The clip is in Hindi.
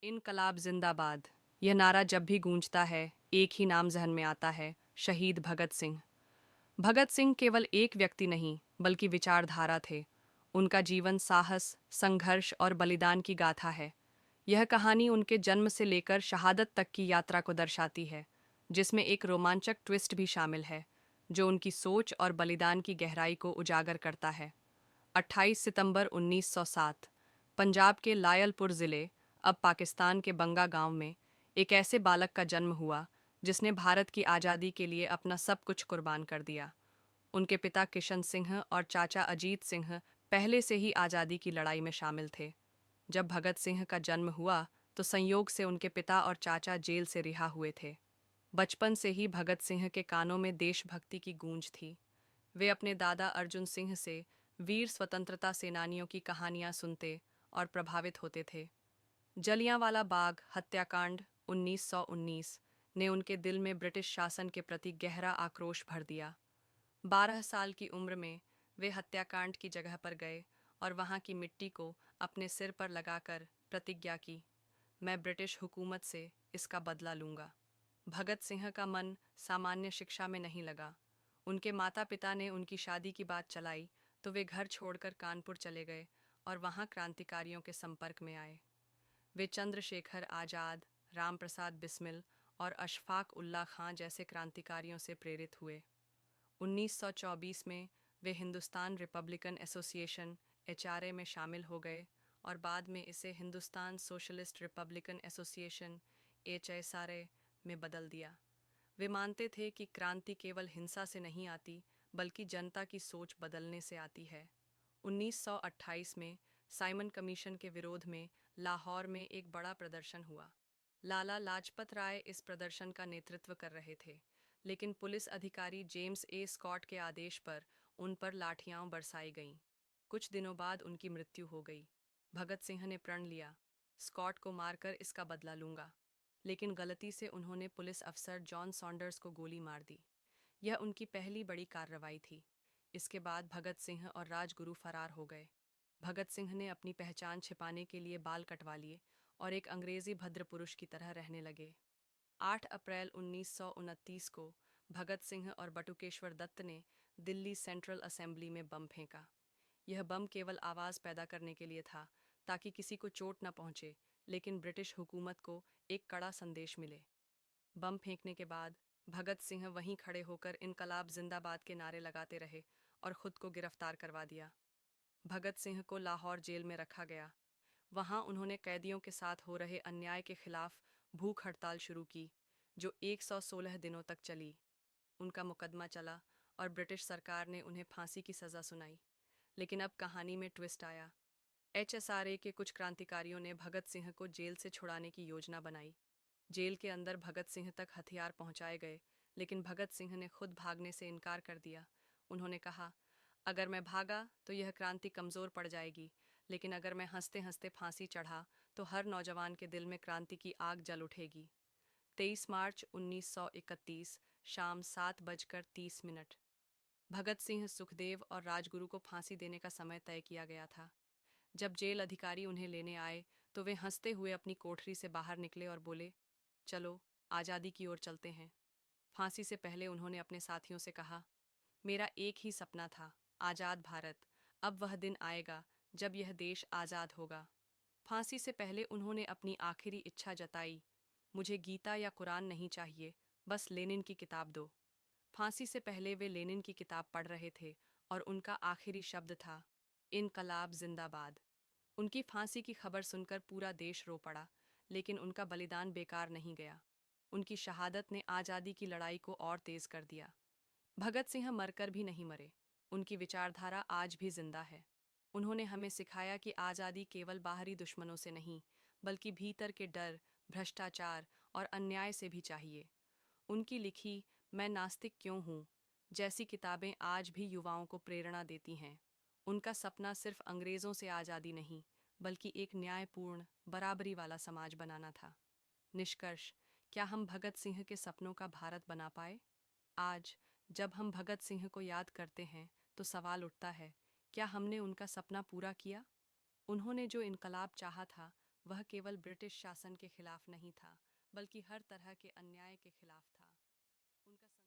इनकलाब जिंदाबाद। यह नारा जब भी गूंजता है, एक ही नाम जहन में आता है, शहीद भगत सिंह। भगत सिंह केवल एक व्यक्ति नहीं, बल्कि विचारधारा थे। उनका जीवन साहस, संघर्ष और बलिदान की गाथा है। यह कहानी उनके जन्म से लेकर शहादत तक की यात्रा को दर्शाती है, जिसमें एक रोमांचक ट्विस्ट भी शामिल है, जो उनकी सोच और बलिदान की गहराई को उजागर करता है। 28 सितंबर 1907, पंजाब के लायलपुर ज़िले, अब पाकिस्तान के बंगा गांव में, एक ऐसे बालक का जन्म हुआ जिसने भारत की आज़ादी के लिए अपना सब कुछ कुर्बान कर दिया। उनके पिता किशन सिंह और चाचा अजीत सिंह पहले से ही आज़ादी की लड़ाई में शामिल थे। जब भगत सिंह का जन्म हुआ, तो संयोग से उनके पिता और चाचा जेल से रिहा हुए थे। बचपन से ही भगत सिंह के कानों में देशभक्ति की गूंज थी। वे अपने दादा अर्जुन सिंह से वीर स्वतंत्रता सेनानियों की कहानियां सुनते और प्रभावित होते थे। जलियांवाला बाग हत्याकांड 1919 ने उनके दिल में ब्रिटिश शासन के प्रति गहरा आक्रोश भर दिया। 12 साल की उम्र में वे हत्याकांड की जगह पर गए और वहां की मिट्टी को अपने सिर पर लगाकर प्रतिज्ञा की, मैं ब्रिटिश हुकूमत से इसका बदला लूंगा। भगत सिंह का मन सामान्य शिक्षा में नहीं लगा। उनके माता पिता ने उनकी शादी की बात चलाई तो वे घर छोड़कर कानपुर चले गए और वहां क्रांतिकारियों के संपर्क में आए। वे चंद्रशेखर आज़ाद, राम प्रसाद बिस्मिल और अशफाक उल्ला खां जैसे क्रांतिकारियों से प्रेरित हुए। 1924 में वे हिंदुस्तान रिपब्लिकन एसोसिएशन (एचआरए) में शामिल हो गए और बाद में इसे Hindustan socialist Republican association (HSRA) में बदल दिया। वे मानते थे कि क्रांति केवल हिंसा से नहीं आती, बल्कि जनता की सोच बदलने से आती है। 1928 में साइमन कमीशन के विरोध में लाहौर में एक बड़ा प्रदर्शन हुआ। लाला लाजपत राय इस प्रदर्शन का नेतृत्व कर रहे थे, लेकिन पुलिस अधिकारी जेम्स ए स्कॉट के आदेश पर उन पर लाठियां बरसाई गईं। कुछ दिनों बाद उनकी मृत्यु हो गई। भगत सिंह ने प्रण लिया, स्कॉट को मारकर इसका बदला लूंगा, लेकिन गलती से उन्होंने पुलिस अफसर जॉन सॉन्डर्स को गोली मार दी। यह उनकी पहली बड़ी कार्रवाई थी। इसके बाद भगत सिंह और राजगुरु फरार हो गए। भगत सिंह ने अपनी पहचान छिपाने के लिए बाल कटवा लिए और एक अंग्रेजी भद्र पुरुष की तरह रहने लगे। 8 अप्रैल 1929 को भगत सिंह और बटुकेश्वर दत्त ने दिल्ली सेंट्रल असेंबली में बम फेंका। यह बम केवल आवाज़ पैदा करने के लिए था, ताकि किसी को चोट न पहुंचे, लेकिन ब्रिटिश हुकूमत को एक कड़ा संदेश मिले। बम फेंकने के बाद भगत सिंह वहीं खड़े होकर इनकलाब जिंदाबाद के नारे लगाते रहे और खुद को गिरफ्तार करवा दिया। भगत सिंह को लाहौर जेल में रखा गया। वहां उन्होंने कैदियों के साथ हो रहे अन्याय के खिलाफ भूख हड़ताल शुरू की, जो 116 दिनों तक चली। उनका मुकदमा चला और ब्रिटिश सरकार ने उन्हें फांसी की सज़ा सुनाई। लेकिन अब कहानी में ट्विस्ट आया। एचएसआरए के कुछ क्रांतिकारियों ने भगत सिंह को जेल से छुड़ाने की योजना बनाई। जेल के अंदर भगत सिंह तक हथियार पहुंचाए गए, लेकिन भगत सिंह ने खुद भागने से इनकार कर दिया। उन्होंने कहा, अगर मैं भागा तो यह क्रांति कमज़ोर पड़ जाएगी, लेकिन अगर मैं हंसते हंसते फांसी चढ़ा तो हर नौजवान के दिल में क्रांति की आग जल उठेगी। 23 मार्च 1931 शाम 7:30 भगत सिंह, सुखदेव और राजगुरु को फांसी देने का समय तय किया गया था। जब जेल अधिकारी उन्हें लेने आए तो वे हंसते हुए अपनी कोठरी से बाहर निकले और बोले, चलो आज़ादी की ओर चलते हैं। फांसी से पहले उन्होंने अपने साथियों से कहा, मेरा एक ही सपना था, आज़ाद भारत। अब वह दिन आएगा जब यह देश आज़ाद होगा। फांसी से पहले उन्होंने अपनी आखिरी इच्छा जताई, मुझे गीता या कुरान नहीं चाहिए, बस लेनिन की किताब दो। फांसी से पहले वे लेनिन की किताब पढ़ रहे थे और उनका आखिरी शब्द था, इनकलाब जिंदाबाद। उनकी फांसी की खबर सुनकर पूरा देश रो पड़ा, लेकिन उनका बलिदान बेकार नहीं गया। उनकी शहादत ने आज़ादी की लड़ाई को और तेज कर दिया। भगत सिंह मरकर भी नहीं मरे, उनकी विचारधारा आज भी जिंदा है। उन्होंने हमें सिखाया कि आज़ादी केवल बाहरी दुश्मनों से नहीं, बल्कि भीतर के डर, भ्रष्टाचार और अन्याय से भी चाहिए। उनकी लिखी मैं नास्तिक क्यों हूँ जैसी किताबें आज भी युवाओं को प्रेरणा देती हैं। उनका सपना सिर्फ अंग्रेज़ों से आज़ादी नहीं, बल्कि एक न्यायपूर्ण, बराबरी वाला समाज बनाना था। निष्कर्ष, क्या हम भगत सिंह के सपनों का भारत बना पाए? आज जब हम भगत सिंह को याद करते हैं तो सवाल उठता है, क्या हमने उनका सपना पूरा किया? उन्होंने जो इनकलाब चाहा था, वह केवल ब्रिटिश शासन के खिलाफ नहीं था, बल्कि हर तरह के अन्याय के खिलाफ था। उनका